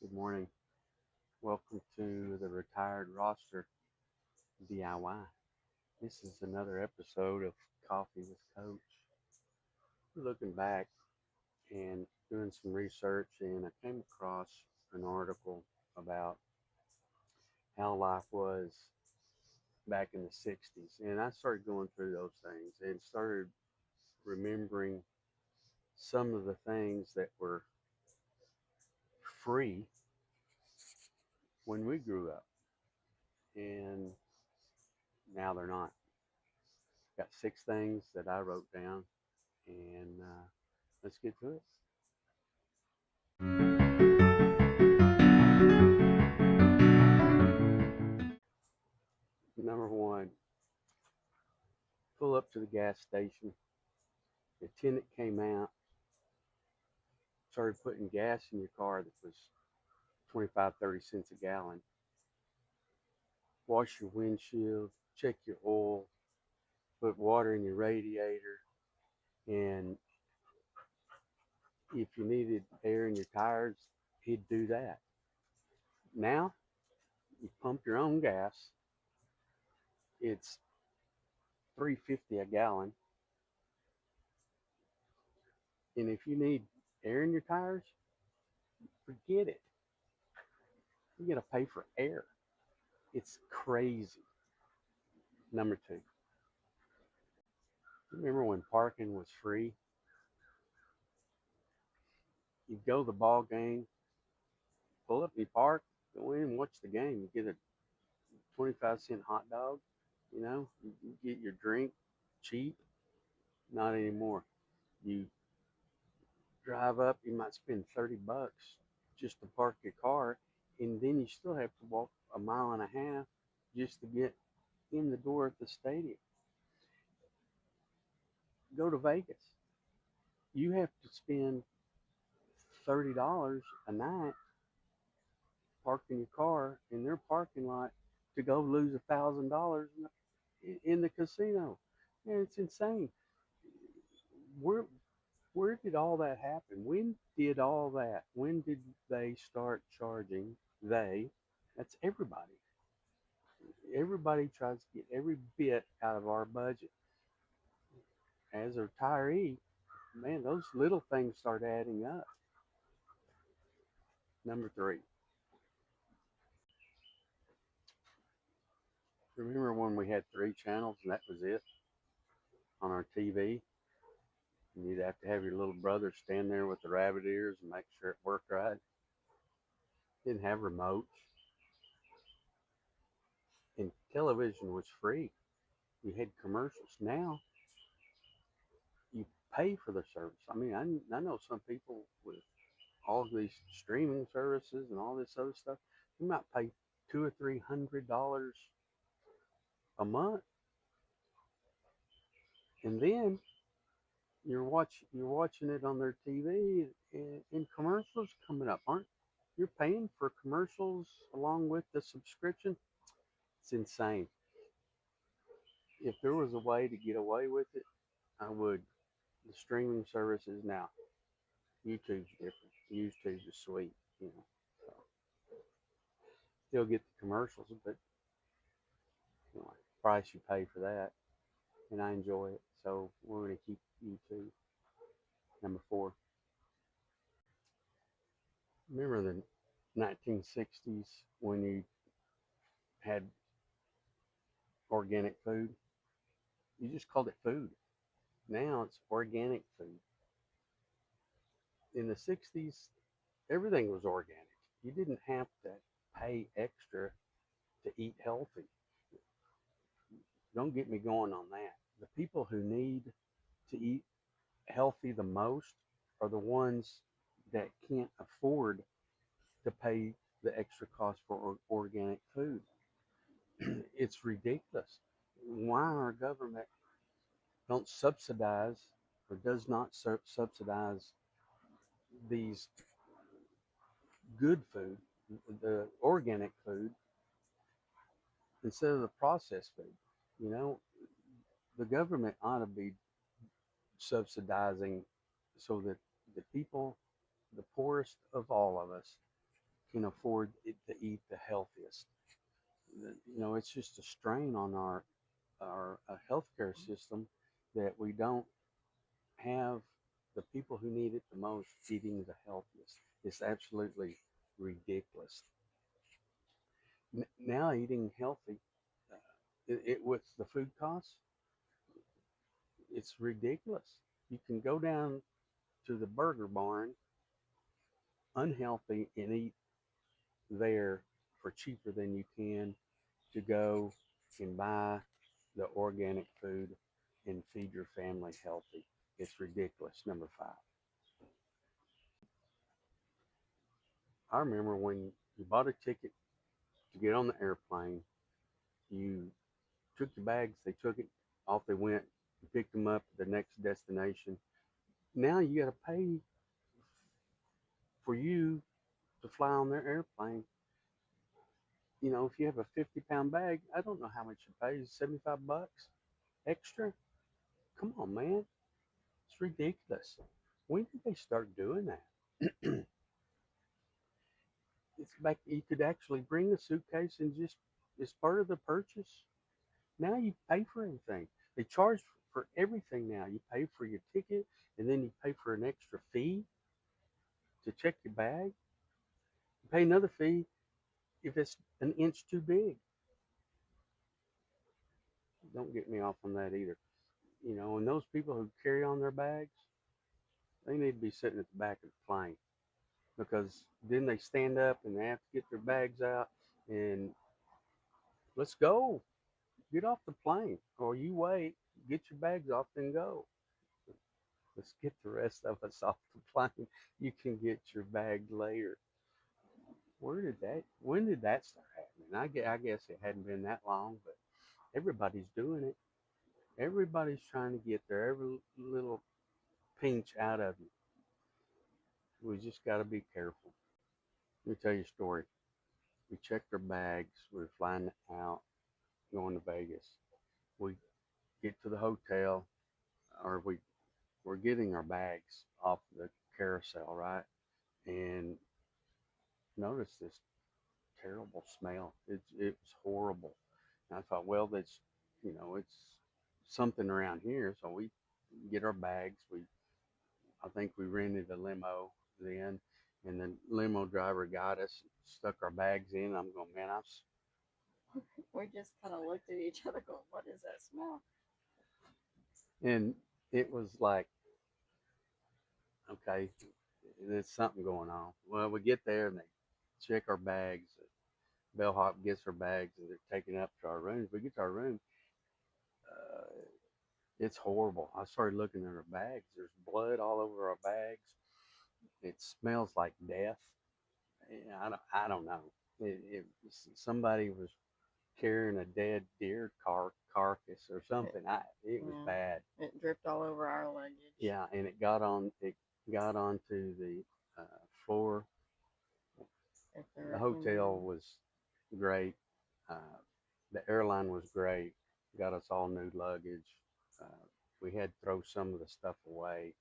Good morning. Welcome to the Retired Roster DIY. This is another episode of Coffee with Coach. We're looking back and doing some research, and I came across an article about how life was back in the 60s. And I started going through those things and started remembering some of the things that were free when we grew up, and now they're not. Got six things that I wrote down, and let's get to it. Number one, pull up to the gas station. The attendant came out, started putting gas in your car that was 25, 30 cents a gallon. Wash your windshield, check your oil, put water in your radiator, and if you needed air in your tires, he'd do that. Now, you pump your own gas. It's $3.50 a gallon, and if you need air in your tires, forget it. You got to pay for air. It's crazy. Number two, remember when parking was free? You'd go to the ball game, pull up, you park, go in and watch the game. You get a 25-cent hot dog, you get your drink cheap. Not anymore. You drive up, you might spend 30 bucks just to park your car, and then you still have to walk a mile and a half just to get in the door at the stadium. Go to Vegas. You have to spend $30 a night parking your car in their parking lot to go lose $1,000 in the casino. And it's insane. Where where did all that happen? When did all that? When did they start charging? That's everybody. Everybody tries to get every bit out of our budget. As a retiree, man, those little things start adding up. Number three, remember when we had three channels and that was it on our TV? And you'd have to have your little brother stand there with the rabbit ears and make sure it worked right. Didn't have remotes, and television was free. You had commercials. Now you pay for the service. I mean, I know some people with all these streaming services and all this other stuff. You might pay $200 or $300 a month, and then you're watching it on their TV, and commercials coming up. Aren't you're paying for commercials along with the subscription? It's insane. If there was a way to get away with it, I would. The streaming services now, YouTube's different. YouTube's is sweet, you know. So still get the commercials, but price you pay for that, and I enjoy it. So we're going to keep YouTube. Number four, remember the 1960s when you had organic food? You just called it food. Now it's organic food. In the 60s, everything was organic. You didn't have to pay extra to eat healthy. Don't get me going on that. The people who need to eat healthy the most are the ones that can't afford to pay the extra cost for organic food. It's ridiculous. Why our government don't subsidize or does not subsidize these good food, the organic food, instead of the processed food? You know, the government ought to be subsidizing so that the people, the poorest of all of us, can afford to eat the healthiest. It's just a strain on our healthcare system that we don't have the people who need it the most eating the healthiest. It's absolutely ridiculous. Now eating healthy, with the food costs, it's ridiculous. You can go down to the burger barn unhealthy and eat there for cheaper than you can to go and buy the organic food and feed your family healthy. It's ridiculous. Number five. I remember when you bought a ticket to get on the airplane, you took your bags, they took it, off they went, you picked them up at the next destination. Now you got to pay for you to fly on their airplane. If you have a 50-pound bag, I don't know how much you pay, $75 extra. Come on, man. It's ridiculous. When did they start doing that? It's back, you could actually bring a suitcase and just, as part of the purchase. Now you pay for everything. They charge for everything now. You pay for your ticket, and then you pay for an extra fee to check your bag. You pay another fee if it's an inch too big. Don't get me off on that either. And those people who carry on their bags, they need to be sitting at the back of the plane, because then they stand up and they have to get their bags out and let's go. Get off the plane, or you wait, get your bags off, then go. Let's get the rest of us off the plane. You can get your bag later. When did that start happening? I guess it hadn't been that long, but everybody's doing it. Everybody's trying to get their every little pinch out of you. We just got to be careful. Let me tell you a story. We checked our bags. We were flying out, going to Vegas. We get to the hotel, or we're getting our bags off the carousel, right? And notice this terrible smell. It was horrible. And I thought, well, it's something around here. So we get our bags. I think we rented a limo then, and the limo driver got us, stuck our bags in. I'm going, man, We just kind of looked at each other going, what is that smell? and it was like, okay, there's something going on. Well, we get there and they check our bags. Bellhop gets our bags and they're taken up to our rooms. We get to our room. Uh, it's horrible. I started looking at our bags. There's blood all over our bags. It smells like death. I don't know. Somebody was carrying a dead deer carcass or It, something. It was yeah, bad. it dripped all over our luggage. Yeah, and it got onto the floor. If The there, hotel was great. Uh, the airline was great. Got us all new luggage. Uh, we had to throw some of the stuff away.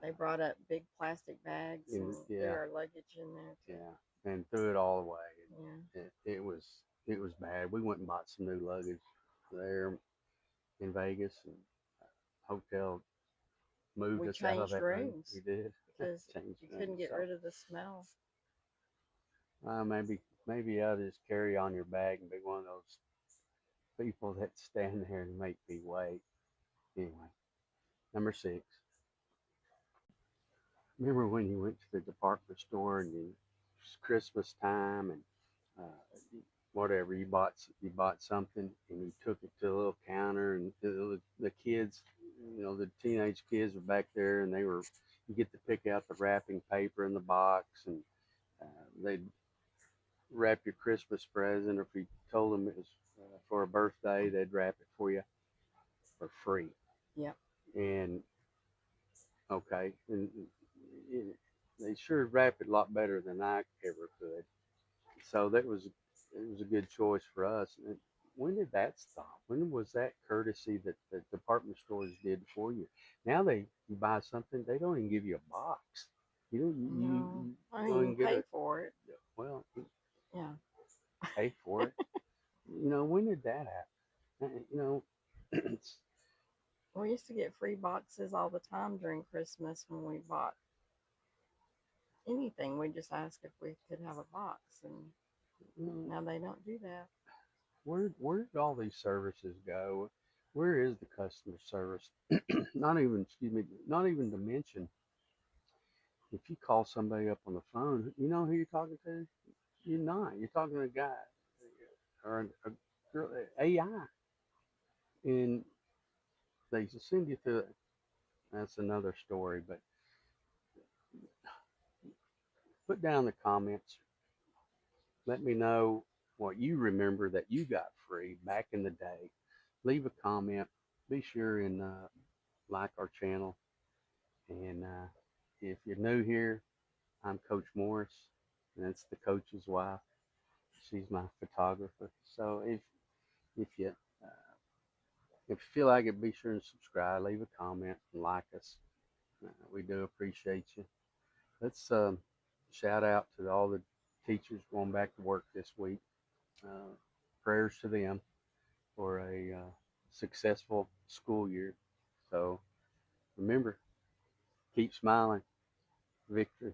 they brought up big plastic bags and threw Yeah, our luggage in there too. yeah, and threw it all away. Yeah. It was bad. We went and bought some new luggage there in Vegas, and hotel moved We us out of changed that room. rooms We did. because Changed you couldn't rooms. get So rid of the smell. maybe I'll just carry on your bag and be one of those people that stand there and make me wait. Anyway, number six. Remember when you went to the department store and it's Christmas time and whatever you bought something and you took it to a little counter and the kids, the teenage kids were back there and you get to pick out the wrapping paper in the box and they'd wrap your Christmas present, or if you told them it was for a birthday, they'd wrap it for you for free. Yep. And okay, and they sure wrap it a lot better than I ever could. So it was a good choice for us. And when did that stop? When was that courtesy that the department stores did for you? Now you buy something, they don't even give you a box. You No, I don't didn't even even get pay a for it. that at? You know, it's, We used to get free boxes all the time during Christmas when we bought anything. We just asked if we could have a box, and mm, now they don't do that. where did all these services go? Where is the customer service? Not even, excuse me, not even to mention if you call somebody up on the phone, you know who you're talking to? You're not. You're talking to a guy or a girl, AI, and they send you through. That's another story, but put down the comments. Let me know what you remember that you got free back in the day. Leave a comment. Be sure and like our channel. And if you're new here, I'm Coach Morris, and that's the coach's wife. She's my photographer. So if you uh, if you feel like it, be sure and subscribe, leave a comment, and like us. We do appreciate you. Let's shout out to all the teachers going back to work this week. Uh, Prayers to them for a successful school year. So remember, keep smiling. Victory.